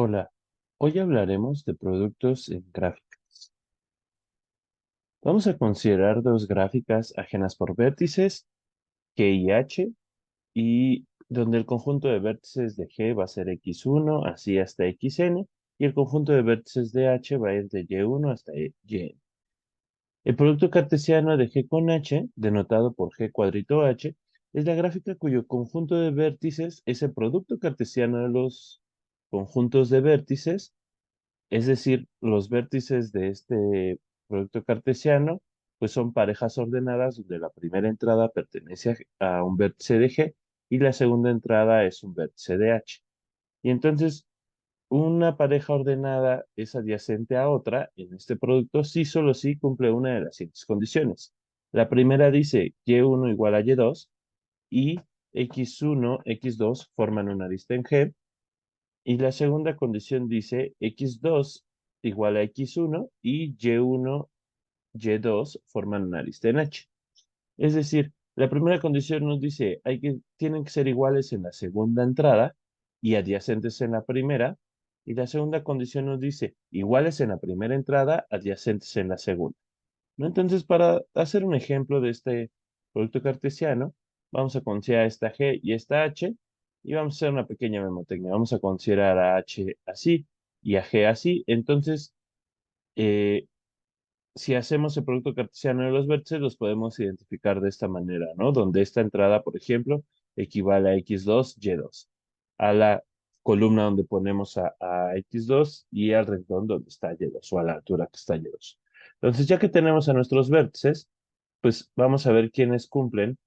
Hola, hoy hablaremos de productos en gráficas. Vamos a considerar dos gráficas ajenas por vértices, G y H, y donde el conjunto de vértices de G va a ser x1, así hasta xn, y el conjunto de vértices de H va a ir de y1 hasta yn. El producto cartesiano de G con H, denotado por G cuadrito H, es la gráfica cuyo conjunto de vértices es el producto cartesiano de los conjuntos de vértices. Es decir, los vértices de este producto cartesiano, pues son parejas ordenadas donde la primera entrada pertenece a un vértice de G y la segunda entrada es un vértice de H. Y entonces, una pareja ordenada es adyacente a otra en este producto si solo si cumple una de las siguientes condiciones. La primera dice y1 igual a y2 y x1, x2 forman una arista en G. Y la segunda condición dice x2 igual a x1 y y1, y2 forman una arista en H. Es decir, la primera condición nos dice tienen que ser iguales en la segunda entrada y adyacentes en la primera. Y la segunda condición nos dice iguales en la primera entrada, adyacentes en la segunda, ¿no? Entonces, para hacer un ejemplo de este producto cartesiano, vamos a considerar esta G y esta H, y vamos a hacer una pequeña memotecnia. Vamos a considerar a H así y a G así. Entonces, eh, si hacemos el producto cartesiano de los vértices, los podemos identificar de esta manera, ¿no? Donde esta entrada, por ejemplo, equivale a x2, y2, a la columna donde ponemos a x2 y al renglón donde está y2, o a la altura que está y2. Entonces, ya que tenemos a nuestros vértices, pues vamos a ver quiénes cumplen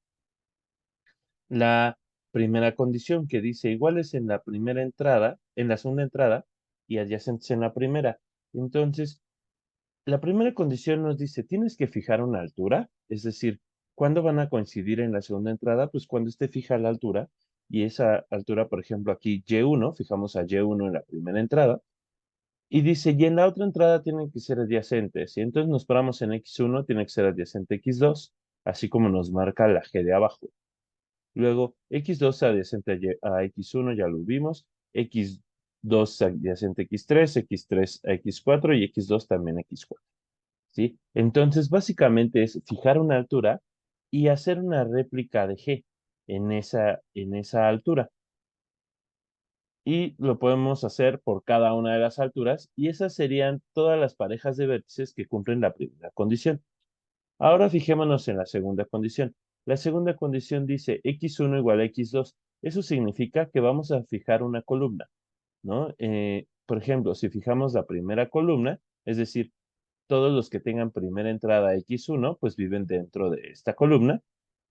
la primera condición que dice iguales en la primera entrada, en la segunda entrada y adyacentes en la primera. Entonces, la primera condición nos dice, tienes que fijar una altura, es decir, ¿cuándo van a coincidir en la segunda entrada? Pues cuando esté fija la altura, y esa altura, por ejemplo, aquí y1, fijamos a y1 en la primera entrada, y dice, y en la otra entrada tienen que ser adyacentes, y entonces nos paramos en x1, tiene que ser adyacente x2, así como nos marca la G de abajo. Luego, x2 adyacente a x1, ya lo vimos, x2 adyacente a x3, x3 a x4 y x2 también a x4. ¿Sí? Entonces, básicamente es fijar una altura y hacer una réplica de G en esa altura. Y lo podemos hacer por cada una de las alturas, y esas serían todas las parejas de vértices que cumplen la primera condición. Ahora fijémonos en la segunda condición. La segunda condición dice x1 igual a x2. Eso significa que vamos a fijar una columna, ¿no? Por ejemplo, si fijamos la primera columna, es decir, todos los que tengan primera entrada x1, pues viven dentro de esta columna,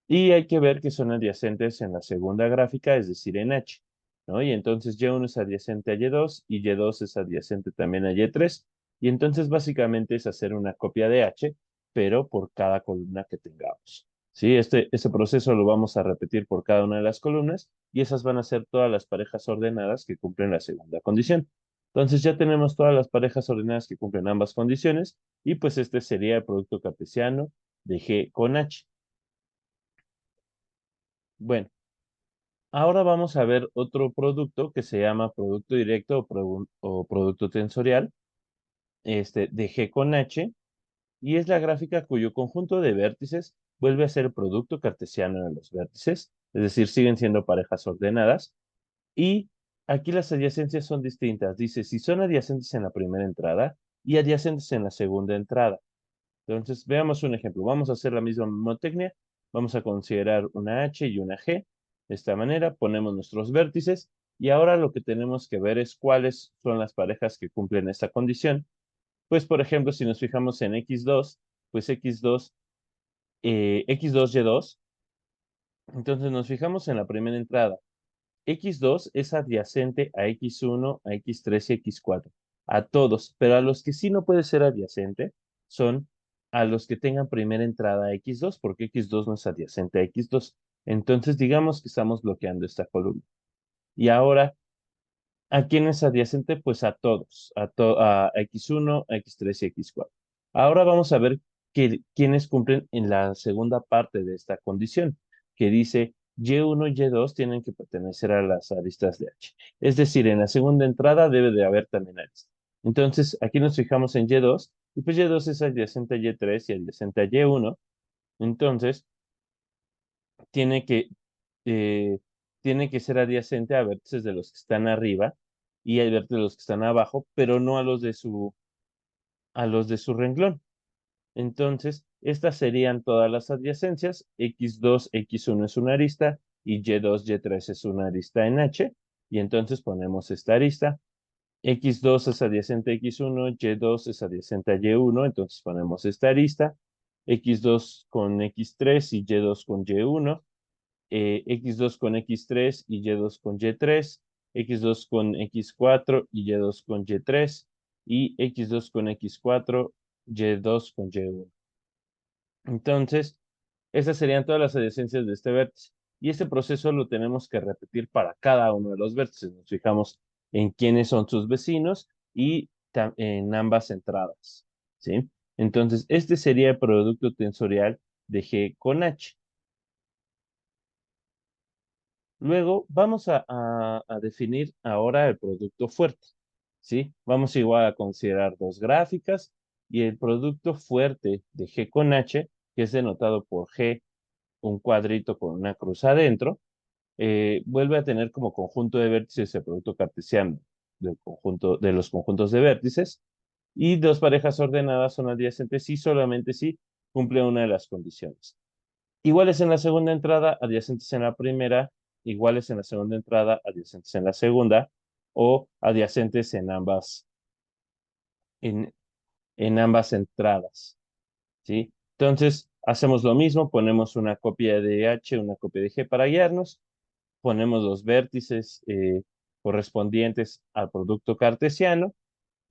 y hay que ver que son adyacentes en la segunda gráfica, es decir, en H, ¿no? Y entonces y1 es adyacente a y2 y y2 es adyacente también a y3, y entonces básicamente es hacer una copia de H, pero por cada columna que tengamos. ¿Sí? Este proceso lo vamos a repetir por cada una de las columnas, y esas van a ser todas las parejas ordenadas que cumplen la segunda condición. Entonces ya tenemos todas las parejas ordenadas que cumplen ambas condiciones, y pues este sería el producto cartesiano de G con H. Bueno, ahora vamos a ver otro producto que se llama producto directo o producto tensorial, de G con H, y es la gráfica cuyo conjunto de vértices vuelve a ser el producto cartesiano de los vértices, es decir, siguen siendo parejas ordenadas, y aquí las adyacencias son distintas. Dice, si son adyacentes en la primera entrada y adyacentes en la segunda entrada. Entonces, veamos un ejemplo. Vamos a hacer la misma mnemotecnia. Vamos a considerar una H y una G. De esta manera, ponemos nuestros vértices, y ahora lo que tenemos que ver es cuáles son las parejas que cumplen esta condición. Pues, por ejemplo, si nos fijamos en x2, pues x2, x2, y2. Entonces, nos fijamos en la primera entrada. X2 es adyacente a X1, a X3 y X4, a todos, pero a los que sí no puede ser adyacente son a los que tengan primera entrada a X2, porque X2 no es adyacente a X2. Entonces, digamos que estamos bloqueando esta columna. Y ahora, ¿a quién es adyacente? Pues a todos, a X1, a X3 y X4. Ahora vamos a ver quiénes cumplen en la segunda parte de esta condición, que dice Y1 y Y2 tienen que pertenecer a las aristas de H. Es decir, en la segunda entrada debe de haber también arista. Entonces, aquí nos fijamos en Y2, y pues Y2 es adyacente a Y3 y adyacente a Y1. Entonces, tiene que, eh, tiene que ser adyacente a vértices de los que están arriba y a vértices de los que están abajo, pero no a los de su renglón. Entonces, estas serían todas las adyacencias. X2, X1 es una arista y Y2, Y3 es una arista en H. Y entonces ponemos esta arista. X2 es adyacente a X1, Y2 es adyacente a Y1, entonces ponemos esta arista. X2 con X3 y Y2 con Y1. X2 con X3 y Y2 con Y3. X2 con X4 y Y2 con Y3. Y X2 con X4, Y2 con Y1. Entonces, esas serían todas las adyacencias de este vértice. Y este proceso lo tenemos que repetir para cada uno de los vértices. Nos fijamos en quiénes son sus vecinos y en ambas entradas, ¿sí? Entonces, este sería el producto tensorial de G con H. Luego, vamos a definir ahora el producto fuerte, ¿sí? Vamos igual a considerar dos gráficas y el producto fuerte de G con H, que es denotado por G un cuadrito con una cruz adentro, vuelve a tener como conjunto de vértices el producto cartesiano de los conjuntos de vértices, y dos parejas ordenadas son adyacentes si solamente si cumple una de las condiciones. Iguales en la segunda entrada, adyacentes en la primera, iguales en la segunda entrada, adyacentes en la segunda, o adyacentes en, en ambas entradas. ¿Sí? Entonces, hacemos lo mismo, ponemos una copia de H, una copia de G para guiarnos, ponemos los vértices correspondientes al producto cartesiano,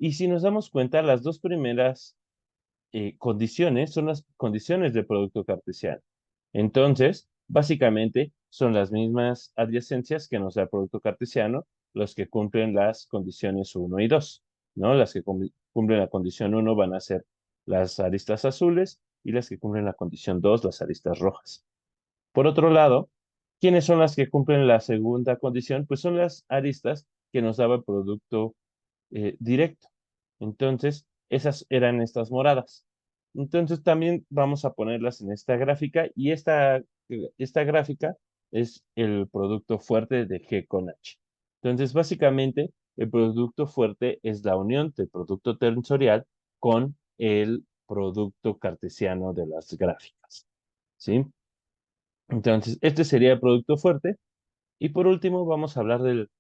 y si nos damos cuenta, las dos primeras condiciones son las condiciones del producto cartesiano. Entonces, básicamente, son las mismas adyacencias que nos da el producto cartesiano, los que cumplen las condiciones 1 y 2, ¿no? Las que cumplen la condición 1 van a ser las aristas azules y las que cumplen la condición 2, las aristas rojas. Por otro lado, ¿quiénes son las que cumplen la segunda condición? Pues son las aristas que nos daba el producto directo. Entonces, esas eran estas moradas. Entonces, también vamos a ponerlas en esta gráfica y esta gráfica es el producto fuerte de G con H. Entonces, básicamente, el producto fuerte es la unión del producto tensorial con el producto cartesiano de las gráficas, ¿sí? Entonces, este sería el producto fuerte. Y por último, vamos a hablar del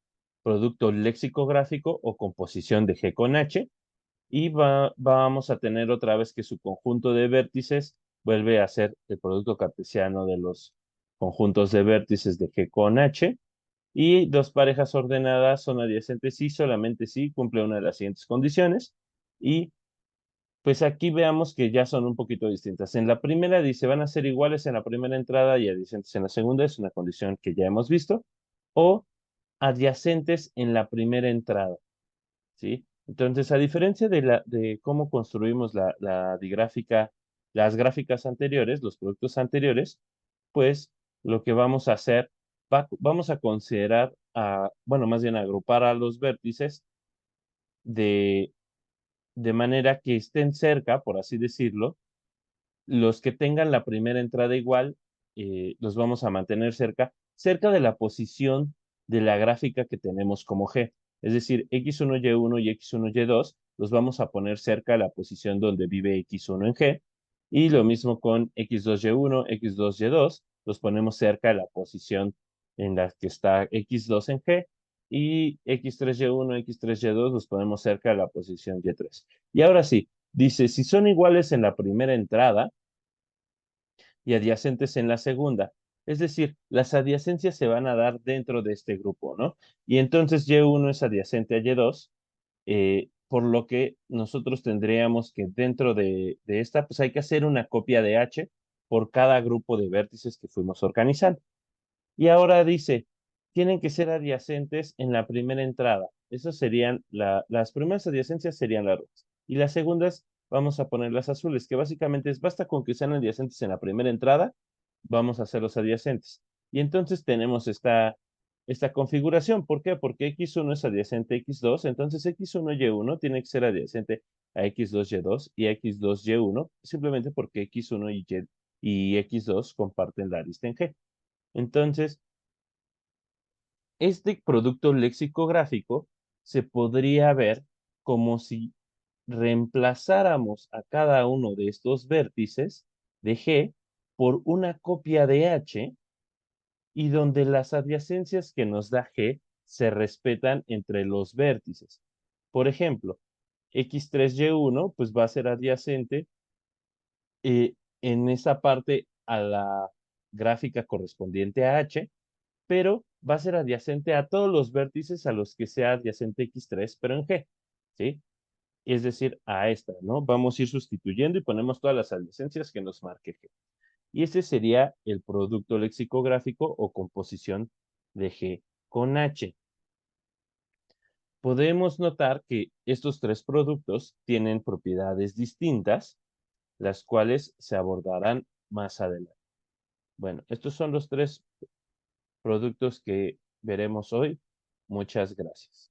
producto léxico-gráfico o composición de G con H. Y vamos a tener otra vez que su conjunto de vértices vuelve a ser el producto cartesiano de los conjuntos de vértices de G con H. Y dos parejas ordenadas son adyacentes si solamente si cumple una de las siguientes condiciones. Y pues aquí veamos que ya son un poquito distintas. En la primera dice van a ser iguales en la primera entrada y adyacentes en la segunda, es una condición que ya hemos visto, o adyacentes en la primera entrada, ¿sí? Entonces, a diferencia de cómo construimos la digráfica, las gráficas anteriores, los productos anteriores, pues lo que vamos a hacer, vamos a considerar, bueno, más bien agrupar a los vértices de, de manera que estén cerca, por así decirlo. Los que tengan la primera entrada igual, los vamos a mantener cerca de la posición de la gráfica que tenemos como G. Es decir, X1, Y1 y X1, Y2 los vamos a poner cerca de la posición donde vive X1 en G. Y lo mismo con X2, Y1, X2, Y2, los ponemos cerca de la posición en la que está X2 en G. Y X3, Y1, X3, Y2 los ponemos cerca de la posición Y3. Y ahora sí, dice, si son iguales en la primera entrada, y adyacentes en la segunda. Es decir, las adyacencias se van a dar dentro de este grupo, ¿no? Y entonces Y1 es adyacente a Y2, por lo que nosotros tendríamos que dentro de esta, pues hay que hacer una copia de H por cada grupo de vértices que fuimos organizando. Y ahora dice, tienen que ser adyacentes en la primera entrada. Esas serían, las primeras adyacencias serían las rojas. Y las segundas vamos a poner las azules, que básicamente es, basta con que sean adyacentes en la primera entrada, vamos a hacer los adyacentes. Y entonces tenemos esta configuración. ¿Por qué? Porque x1 es adyacente a x2, entonces x1y1 tiene que ser adyacente a x2y2 y a x2y1, simplemente porque x1 y x2 comparten la arista en G. Entonces, este producto lexicográfico se podría ver como si reemplazáramos a cada uno de estos vértices de G por una copia de H y donde las adyacencias que nos da G se respetan entre los vértices. Por ejemplo, x3y1 pues va a ser adyacente en esa parte a la gráfica correspondiente a H, pero va a ser adyacente a todos los vértices a los que sea adyacente x3, pero en G, ¿sí? Es decir, a esta, ¿no? Vamos a ir sustituyendo y ponemos todas las adyacencias que nos marque G. Y ese sería el producto lexicográfico o composición de G con H. Podemos notar que estos tres productos tienen propiedades distintas, las cuales se abordarán más adelante. Bueno, estos son los tres productos que veremos hoy. Muchas gracias.